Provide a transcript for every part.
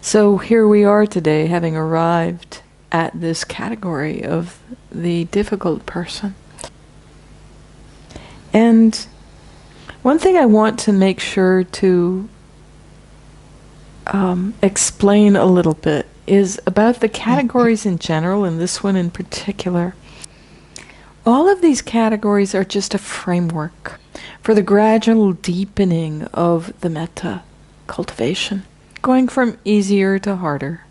So here we are today, having arrived at this category of the difficult person. And one thing I want to make sure to explain a little bit is about the categories in general, and this one in particular. All of these categories are just a framework for the gradual deepening of the metta cultivation, going from easier to harder.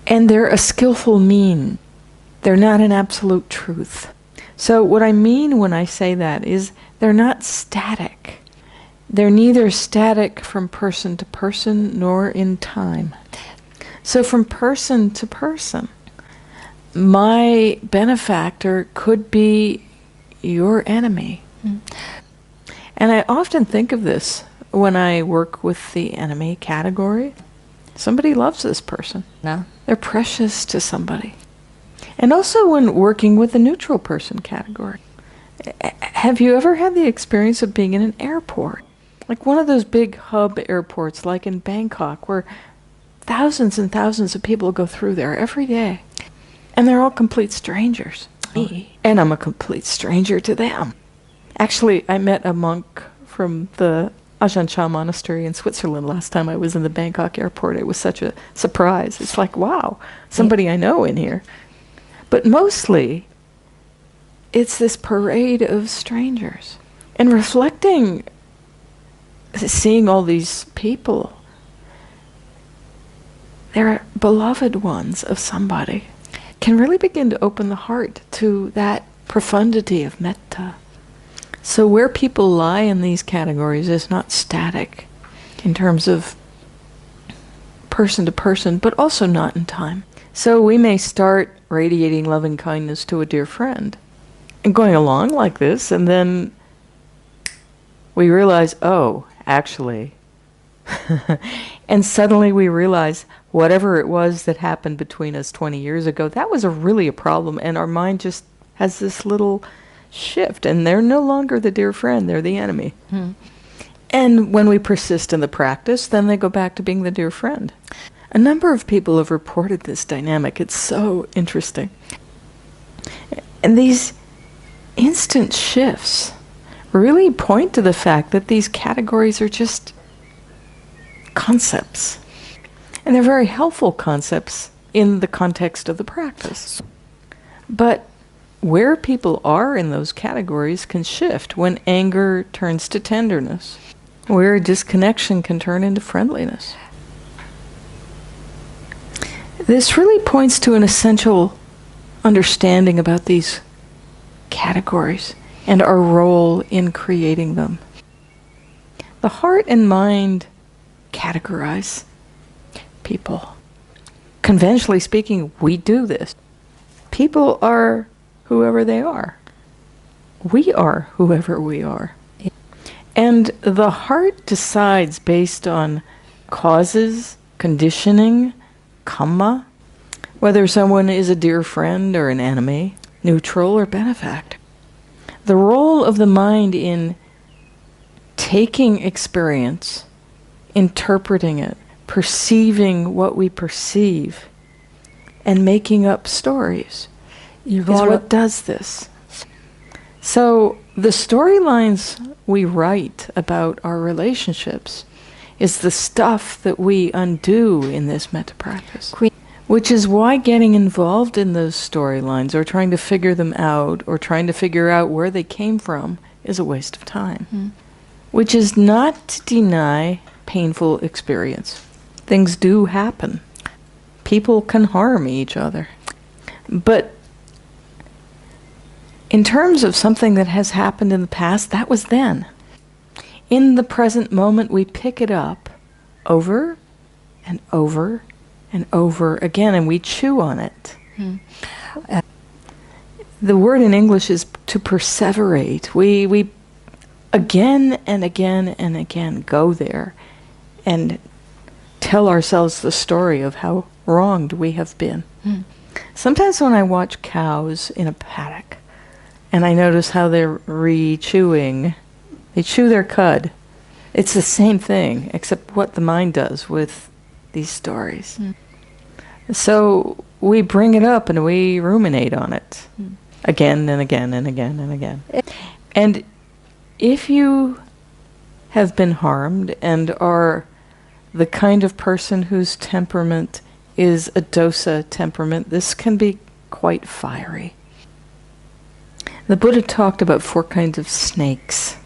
And they're a skillful mean. They're not an absolute truth. So what I mean when I say that is they're not static. They're neither static from person to person nor in time. So from person to person, my benefactor could be your enemy. And I often think of this when I work with the enemy category. Somebody loves this person. No. They're precious to somebody. And also when working with the neutral person category. Have you ever had the experience of being in an airport? Like one of those big hub airports like in Bangkok where thousands and thousands of people go through there every day. And they're all complete strangers. And I'm a complete stranger to them. Actually, I met a monk from the Ajahn Chah monastery in Switzerland last time I was in the Bangkok airport. It was such a surprise. It's like, wow, somebody I know in here. But mostly, it's this parade of strangers. And reflecting, seeing all these people, they're beloved ones of somebody, can really begin to open the heart to that profundity of metta. So where people lie in these categories is not static in terms of person to person, but also not in time. So we may start radiating loving kindness to a dear friend and going along like this, and then we realize, oh, actually, and suddenly we realize whatever it was that happened between us 20 years ago, that was really a problem, and our mind just has this little shift, and they're no longer the dear friend, they're the enemy. And when we persist in the practice, then they go back to being the dear friend. A number of people have reported this dynamic. It's so interesting. And these instant shifts really point to the fact that these categories are just concepts. And they're very helpful concepts in the context of the practice. But where people are in those categories can shift when anger turns to tenderness, where disconnection can turn into friendliness. This really points to an essential understanding about these categories and our role in creating them. The heart and mind categorize people. Conventionally speaking, we do this. People are whoever they are. We are whoever we are. And the heart decides based on causes, conditioning, kamma, whether someone is a dear friend or an enemy, neutral or benefactor. The role of the mind in taking experience, interpreting it, perceiving what we perceive, and making up stories is what does this. So the storylines we write about our relationships is the stuff that we undo in this metta practice. Which is why getting involved in those storylines or trying to figure them out or trying to figure out where they came from is a waste of time. Which is not to deny painful experience. Things do happen. People can harm each other. But in terms of something that has happened in the past, that was then. In the present moment, we pick it up over and over and over again, and we chew on it. The word in English is to perseverate. We again and again and again go there and tell ourselves the story of how wronged we have been. Sometimes when I watch cows in a paddock, and I notice how they're re-chewing, they chew their cud. It's the same thing, except what the mind does with these stories. So we bring it up and we ruminate on it again and again and again and again. And if you have been harmed and are the kind of person whose temperament is a dosa temperament, this can be quite fiery. The Buddha talked about 4 kinds of snakes.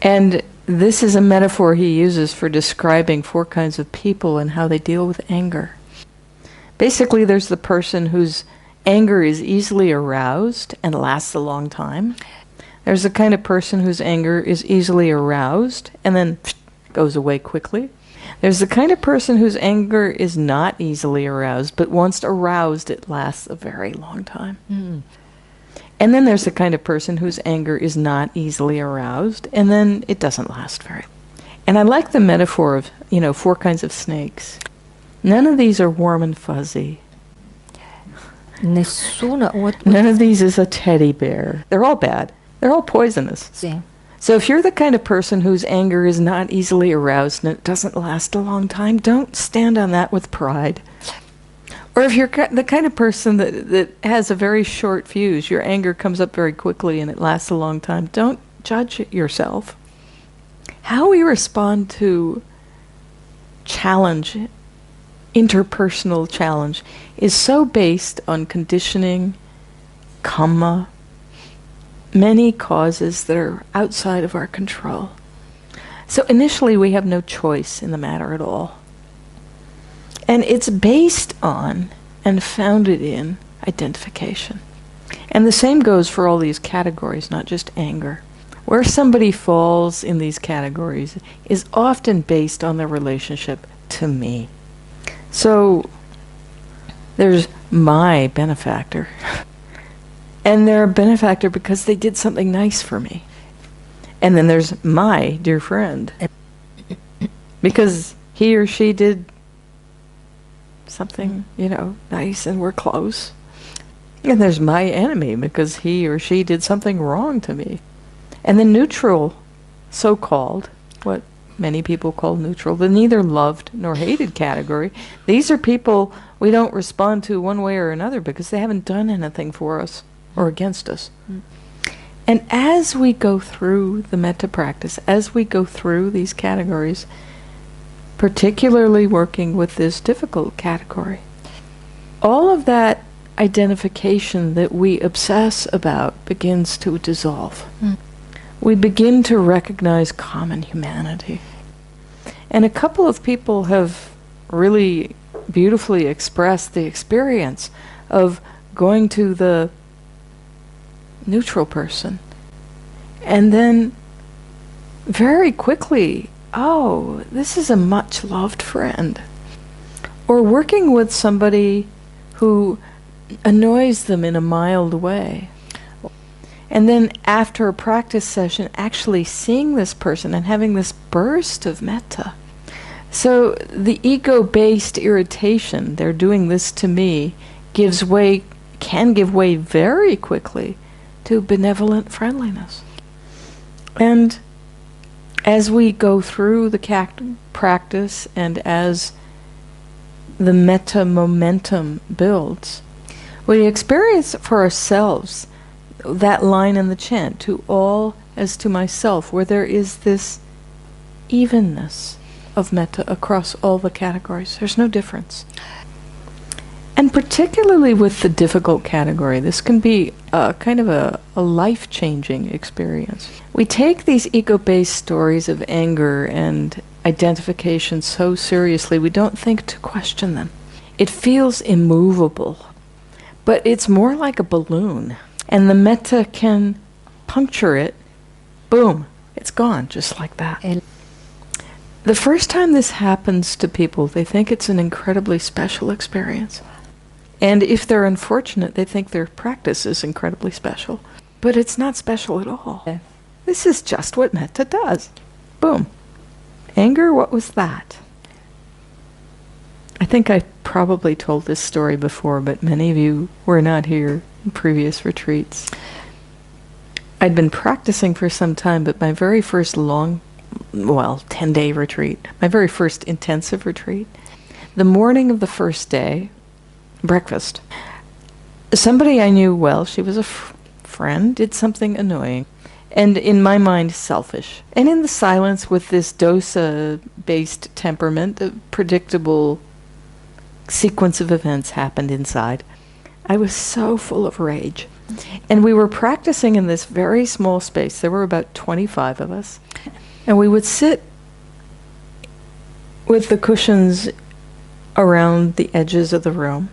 And this is a metaphor he uses for describing 4 kinds of people and how they deal with anger. Basically, there's the person whose anger is easily aroused and lasts a long time. There's the kind of person whose anger is easily aroused and then goes away quickly. There's the kind of person whose anger is not easily aroused, but once aroused, it lasts a very long time. And then there's the kind of person whose anger is not easily aroused, and then it doesn't last very long. And I like the metaphor of, 4 kinds of snakes. None of these are warm and fuzzy. None of these is a teddy bear. They're all bad. They're all poisonous. Sì. So if you're the kind of person whose anger is not easily aroused and it doesn't last a long time, don't stand on that with pride. Or if you're the kind of person that has a very short fuse, your anger comes up very quickly and it lasts a long time, don't judge yourself. How we respond to challenge, interpersonal challenge, is so based on conditioning, karma, many causes that are outside of our control. So initially we have no choice in the matter at all. And it's based on and founded in identification. And the same goes for all these categories, not just anger. Where somebody falls in these categories is often based on their relationship to me. So there's my benefactor. And they're a benefactor because they did something nice for me. And then there's my dear friend. Because he or she did something, nice and we're close. And there's my enemy because he or she did something wrong to me. And the neutral, so-called, what many people call neutral, the neither loved nor hated category, these are people we don't respond to one way or another because they haven't done anything for us or against us. And as we go through the metta practice, as we go through these categories, particularly working with this difficult category, all of that identification that we obsess about begins to dissolve. We begin to recognize common humanity. And a couple of people have really beautifully expressed the experience of going to the neutral person and then very quickly, oh, this is a much loved friend. Or working with somebody who annoys them in a mild way. And then after a practice session, actually seeing this person and having this burst of metta. So the ego-based irritation, they're doing this to me, can give way very quickly to benevolent friendliness. And as we go through the practice and as the metta momentum builds, we experience for ourselves that line in the chant, to all as to myself, where there is this evenness of metta across all the categories. There's no difference. And particularly with the difficult category, this can be kind of a life-changing experience. We take these ego-based stories of anger and identification so seriously, we don't think to question them. It feels immovable, but it's more like a balloon. And the metta can puncture it, boom, it's gone, just like that. The first time this happens to people, they think it's an incredibly special experience. And if they're unfortunate, they think their practice is incredibly special. But it's not special at all. This is just what metta does. Boom. Anger, what was that? I think I probably told this story before, but many of you were not here in previous retreats. I'd been practicing for some time, but my very first 10-day retreat, my very first intensive retreat, The morning of the first day, breakfast, somebody I knew well, she was a friend, did something annoying, and in my mind, selfish. And in the silence with this dosa-based temperament, a predictable sequence of events happened inside. I was so full of rage. And we were practicing in this very small space. There were about 25 of us. And we would sit with the cushions around the edges of the room.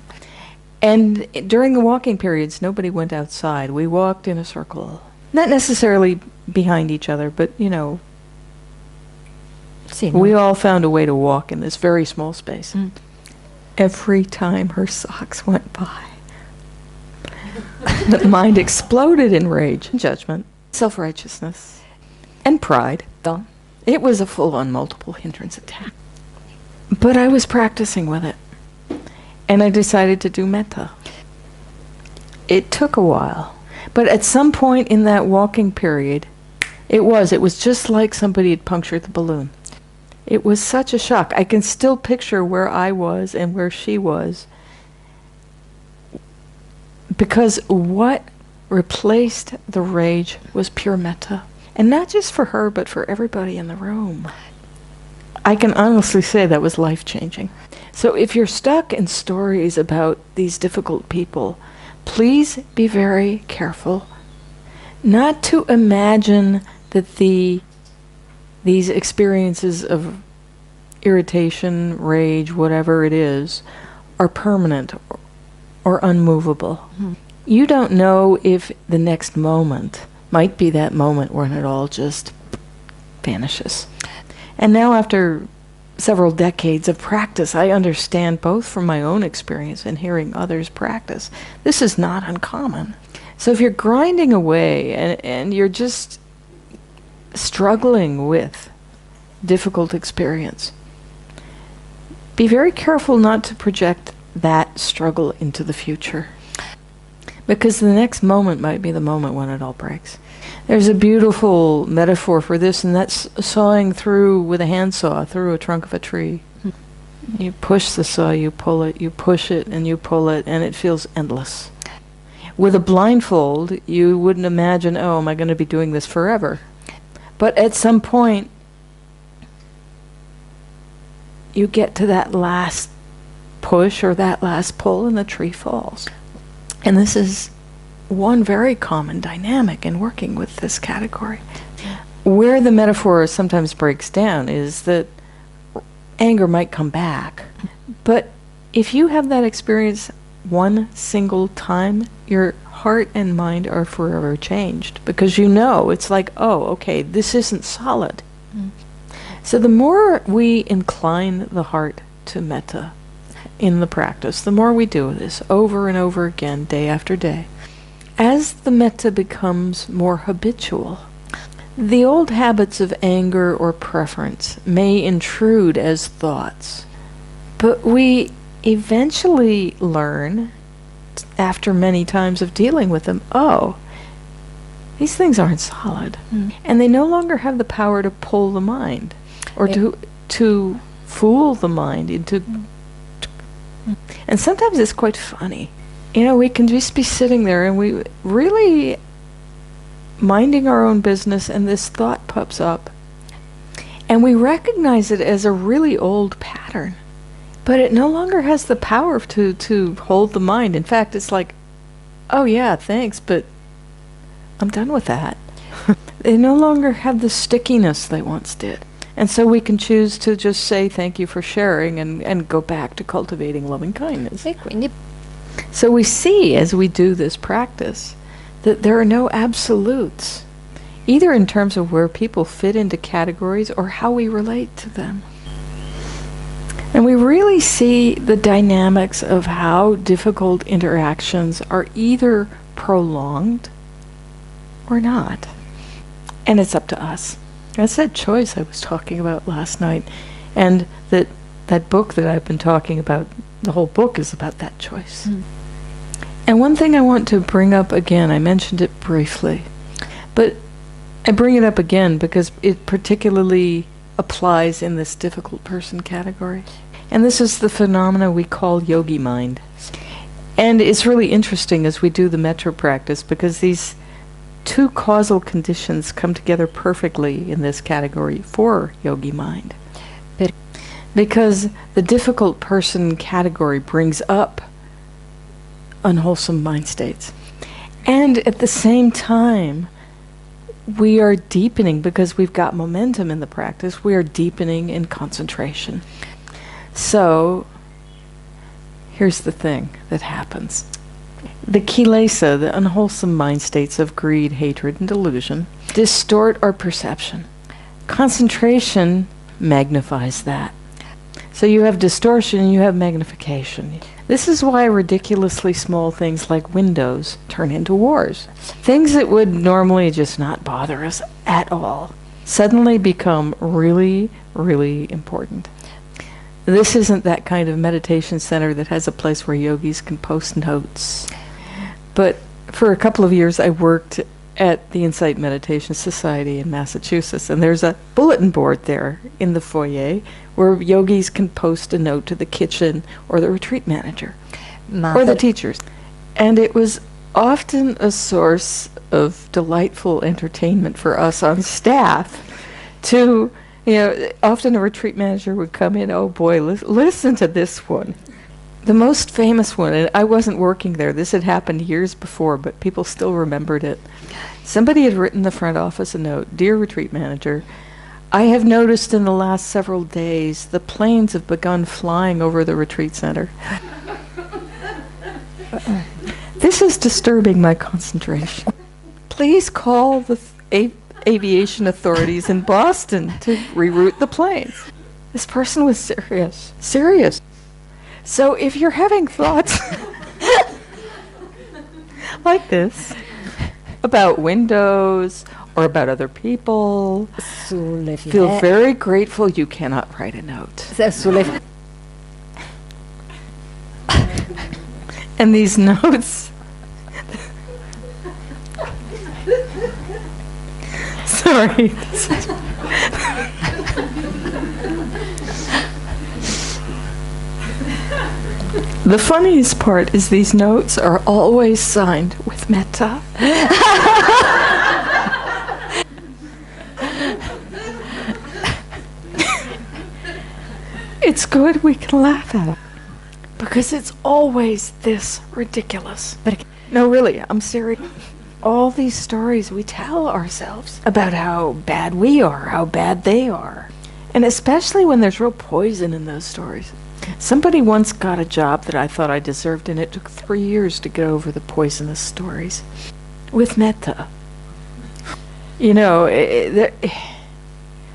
And during the walking periods, nobody went outside. We walked in a circle. Not necessarily behind each other, but, you know, we all found a way to walk in this very small space. Every time her socks went by, the mind exploded in rage, judgment, self-righteousness, and pride. It was a full-on multiple hindrance attack. But I was practicing with it, and I decided to do metta. It took a while, but at some point in that walking period, it was just like somebody had punctured the balloon. It was such a shock. I can still picture where I was and where she was, because what replaced the rage was pure metta. And not just for her, but for everybody in the room. I can honestly say that was life-changing. So if you're stuck in stories about these difficult people, please be very careful not to imagine that these experiences of irritation, rage, whatever it is, are permanent or unmovable. You don't know if the next moment might be that moment when it all just vanishes. And now, after several decades of practice, I understand, both from my own experience and hearing others practice, this is not uncommon. So if you're grinding away and you're just struggling with difficult experience, be very careful not to project that struggle into the future, because the next moment might be the moment when it all breaks. There's a beautiful metaphor for this, and that's sawing through with a handsaw through a trunk of a tree. You push the saw, you pull it, you push it, and you pull it, and it feels endless. With a blindfold, you wouldn't imagine, oh, am I going to be doing this forever? But at some point, you get to that last push or that last pull, and the tree falls. And this is one very common dynamic in working with this category. Where the metaphor sometimes breaks down is that anger might come back. But if you have that experience one single time, your heart and mind are forever changed, because you know, it's like, oh, okay, this isn't solid. So the more we incline the heart to metta in the practice, the more we do this over and over again, day after day, as the metta becomes more habitual, the old habits of anger or preference may intrude as thoughts. But we eventually learn, after many times of dealing with them, oh, these things aren't solid. And they no longer have the power to pull the mind, or to fool the mind into... And sometimes it's quite funny. You know, we can just be sitting there and we really minding our own business, and this thought pops up. And we recognize it as a really old pattern. But it no longer has the power to hold the mind. In fact, it's like, oh yeah, thanks, but I'm done with that. They no longer have the stickiness they once did. And so we can choose to just say thank you for sharing and go back to cultivating loving kindness. So we see, as we do this practice, that there are no absolutes, either in terms of where people fit into categories or how we relate to them. And we really see the dynamics of how difficult interactions are either prolonged or not. And it's up to us. That's that choice I was talking about last night. And that book that I've been talking about, the whole book is about that choice. And one thing I want to bring up again, I mentioned it briefly, but I bring it up again because it particularly applies in this difficult person category. And this is the phenomena we call yogi mind. And it's really interesting as we do the metta practice, because these two causal conditions come together perfectly in this category for yogi mind. Because the difficult person category brings up unwholesome mind states. And at the same time, we are deepening, because we've got momentum in the practice, we are deepening in concentration. So, here's the thing that happens. The kilesa, the unwholesome mind states of greed, hatred, and delusion, distort our perception. Concentration magnifies that. So you have distortion and you have magnification. This is why ridiculously small things like windows turn into wars. Things that would normally just not bother us at all suddenly become really, really important. This isn't that kind of meditation center that has a place where yogis can post notes. But for a couple of years I worked at the Insight Meditation Society in Massachusetts, and there's a bulletin board there in the foyer where yogis can post a note to the kitchen or the retreat manager or the teachers. And it was often a source of delightful entertainment for us on staff to, often a retreat manager would come in, oh boy, listen to this one. The most famous one, and I wasn't working there, this had happened years before, but people still remembered it. Somebody had written the front office a note, "Dear retreat manager, I have noticed in the last several days the planes have begun flying over the retreat center. This is disturbing my concentration. Please call the aviation authorities in Boston to reroute the planes." This person was serious. Serious. So if you're having thoughts like this about windows or about other people, feel very grateful you cannot write a note. And these notes, sorry. The funniest part is these notes are always signed with metta. It's good we can laugh at it, because it's always this ridiculous. No, really, I'm serious. All these stories we tell ourselves about how bad we are, how bad they are. And especially when there's real poison in those stories. Somebody once got a job that I thought I deserved, and it took 3 years to get over the poisonous stories. With metta.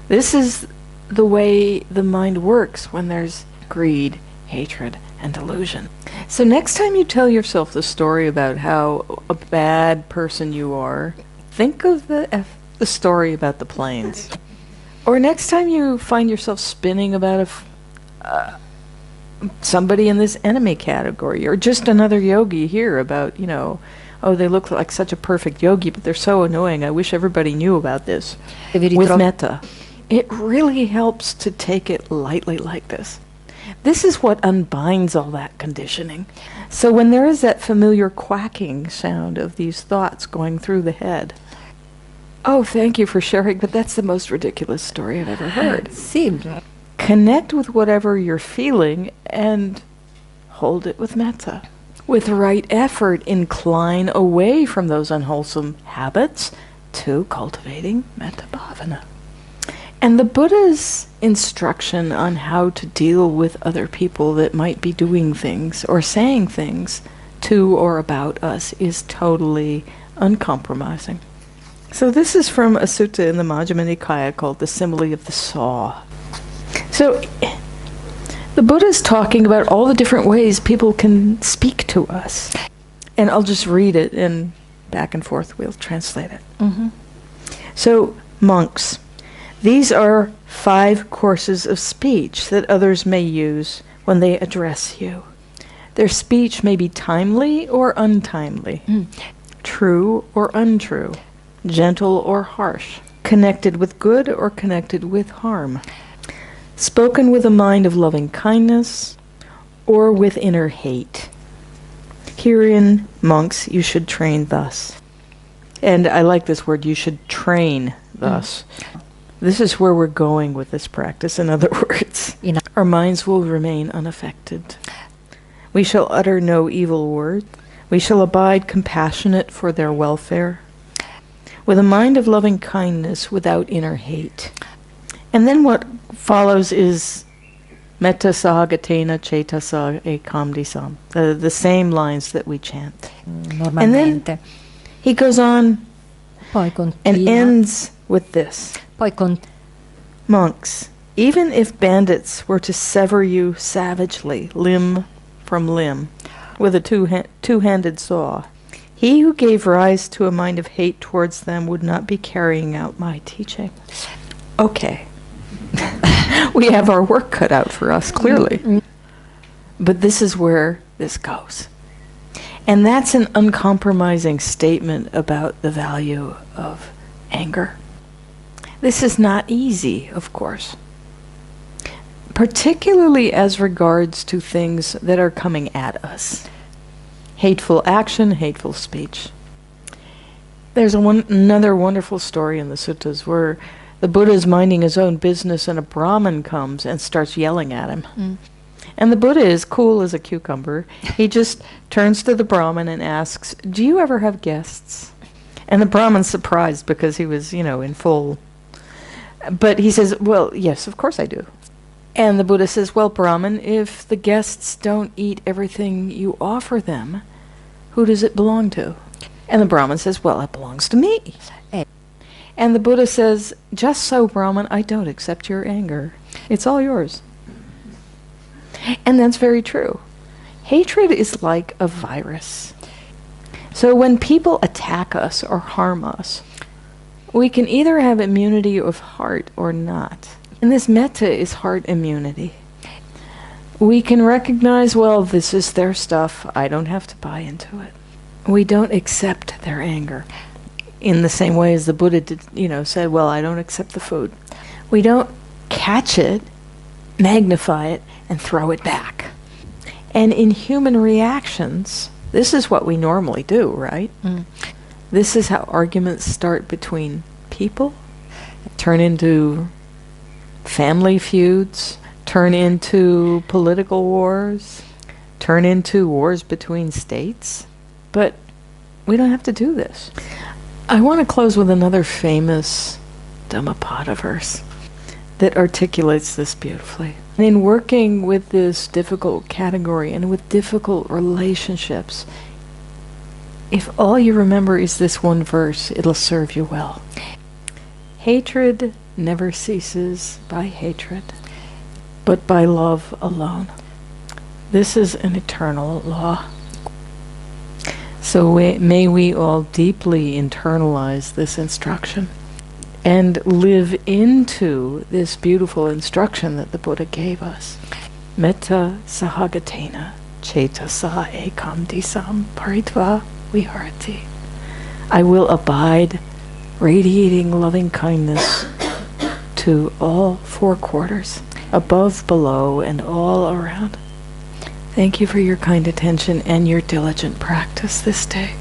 This is the way the mind works when there's greed, hatred, and delusion. So next time you tell yourself the story about how a bad person you are, think of the story about the planes. Or next time you find yourself spinning about somebody in this enemy category, or just another yogi here about, oh, they look like such a perfect yogi, but they're so annoying. I wish everybody knew about this. With metta, it really helps to take it lightly like this. This is what unbinds all that conditioning. So when there is that familiar quacking sound of these thoughts going through the head, oh, thank you for sharing, but that's the most ridiculous story I've ever heard. Connect with whatever you're feeling and hold it with metta. With right effort, incline away from those unwholesome habits to cultivating metta bhavana. And the Buddha's instruction on how to deal with other people that might be doing things or saying things to or about us is totally uncompromising. So this is from a sutta in the Majjhima Nikaya called the Simile of the Saw. So the Buddha's talking about all the different ways people can speak to us. And I'll just read it, and back and forth we'll translate it. Mm-hmm. So, monks, these are 5 courses of speech that others may use when they address you. Their speech may be timely or untimely, true or untrue, gentle or harsh, connected with good or connected with harm. spoken with a mind of loving kindness, or with inner hate. Herein, monks, you should train thus. And I like this word, you should train thus. This is where we're going with this practice. In other words, our minds will remain unaffected. We shall utter no evil word. We shall abide compassionate for their welfare, with a mind of loving kindness without inner hate. And then what follows is Metta sahagatena cetasa ekam disam, the same lines that we chant. And then he goes on and ends with this. Monks, even if bandits were to sever you savagely, limb from limb, with a two-handed saw, he who gave rise to a mind of hate towards them would not be carrying out my teaching. Okay. We have our work cut out for us, clearly. But this is where this goes. And that's an uncompromising statement about the value of anger. This is not easy, of course, particularly as regards to things that are coming at us. Hateful action, hateful speech. There's another wonderful story in the suttas where the Buddha is minding his own business and a Brahmin comes and starts yelling at him. And the Buddha is cool as a cucumber. He just turns to the Brahmin and asks, do you ever have guests? And the Brahmin's surprised because he was, in full. But he says, well, yes, of course I do. And the Buddha says, well, Brahmin, if the guests don't eat everything you offer them, who does it belong to? And the Brahmin says, well, it belongs to me. And the Buddha says, just so, Brahmin, I don't accept your anger. It's all yours. And that's very true. Hatred is like a virus. So when people attack us or harm us, we can either have immunity of heart or not. And this metta is heart immunity. We can recognize, well, this is their stuff. I don't have to buy into it. We don't accept their anger. In the same way as the Buddha did, said, well, I don't accept the food. We don't catch it, magnify it, and throw it back. And in human reactions, this is what we normally do, right? This is how arguments start between people, turn into family feuds, turn into political wars, turn into wars between states. But we don't have to do this. I want to close with another famous Dhammapada verse that articulates this beautifully. In working with this difficult category and with difficult relationships, if all you remember is this one verse, it'll serve you well. Hatred never ceases by hatred, but by love alone. This is an eternal law. So may we all deeply internalize this instruction and live into this beautiful instruction that the Buddha gave us. Metta sahagatena cetasa ekam disam paritva viharati. I will abide, radiating loving kindness to all four quarters, above, below, and all around. Thank you for your kind attention and your diligent practice this day.